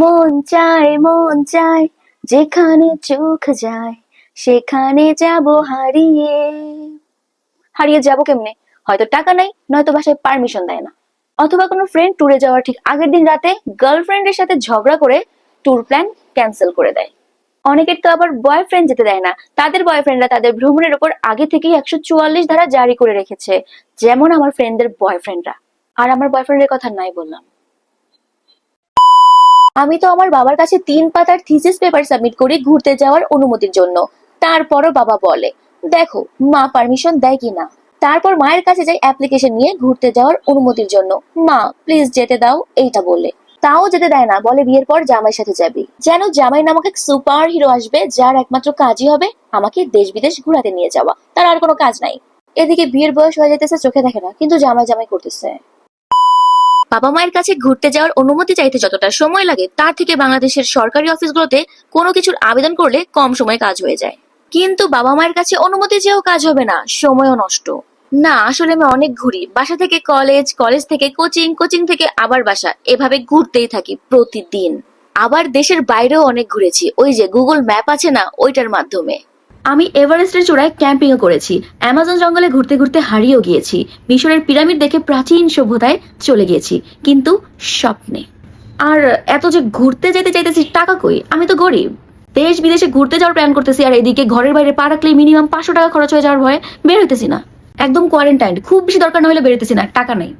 মন চায় যেখানে চোখ যায় সেখানে যাব হারিয়ে। হারিয়ে যাব কেমনে? হয়তো টাকা নাই, নয়তো বাসায় পারমিশন দেয় না, অথবা কোনো ফ্রেন্ড ট্যুরে যাওয়ার ঠিক আগের দিন রাতে গার্লফ্রেন্ডের সাথে ঝগড়া করে ট্যুর প্ল্যান ক্যান্সেল করে দেয়। অনেকের তো আবার বয়ফ্রেন্ড যেতে দেয় না, তাদের বয়ফ্রেন্ডরা তাদের ভ্রমণের উপর আগে থেকেই 144 ধারা জারি করে রেখেছে, যেমন আমার ফ্রেন্ডদের বয়ফ্রেন্ডরা। আর আমার বয়ফ্রেন্ডের কথা নাই বললাম। আমি তো আমার বাবার কাছে 3 পাতার থিসিস পেপার সাবমিট করি ঘুরতে যাওয়ার অনুমতির জন্য। তারপরও বাবা বলে, দেখো মা পারমিশন দেয় কিনা। তারপর মায়ের কাছে যাই অ্যাপ্লিকেশন নিয়ে ঘুরতে যাওয়ার অনুমতির জন্য, মা প্লিজ যেতে দাও এইটা বলে। তাও যেতে দেয় না, বলে বিয়ের পর জামাইয়ের সাথে যাবি। যেন জামাই নামক এক সুপার হিরো আসবে যার একমাত্র কাজই হবে আমাকে দেশ বিদেশ ঘুরাতে নিয়ে যাওয়া, তার আর কোনো কাজ নাই। এদিকে বিয়ের বয়স হয়ে যেতেছে, চোখে দেখে না, কিন্তু জামাই জামাই করতেছে। বাবা মায়ের কাছে ঘুরতে যাওয়ার অনুমতি চাইতে যতটা সময় লাগে তার থেকে বাংলাদেশের সরকারি অফিসগুলোতে কোনো কিছুর আবেদন করলে কম সময়ে কাজ হয়ে যায়। কিন্তু বাবা মায়ের কাছে অনুমতি চেয়েও কাজ হবে না, সময়ও নষ্ট। না আসলে আমি অনেক ঘুরি, বাসা থেকে কলেজ, কলেজ থেকে কোচিং, কোচিং থেকে আবার বাসা, এভাবে ঘুরতেই থাকি প্রতিদিন। আবার দেশের বাইরেও অনেক ঘুরেছি, ওই যে গুগল ম্যাপ আছে না, ওইটার মাধ্যমে। আমি এভারেস্টের চূড়ায় ক্যাম্পিংও করেছি, অ্যামাজন জঙ্গলে ঘুরতে ঘুরতে হারিয়েও গিয়েছি, মিশরের পিরামিড দেখে প্রাচীন সভ্যতায় চলে গিয়েছি, কিন্তু স্বপ্নে। আর এত যে ঘুরতে যেতে চাইতেছি, টাকা কই? আমি তো গরিব। দেশ বিদেশে ঘুরতে যাওয়ার প্ল্যান করতেছি, আর এদিকে ঘরের বাইরে পা রাখলে মিনিমাম 500 টাকা খরচ হয়ে যাওয়ার ভয়ে বের হইতেছি না। একদম কোয়ারেন্টাইন, খুব বেশি দরকার না হলে বেরোতেছি না, টাকা নাই।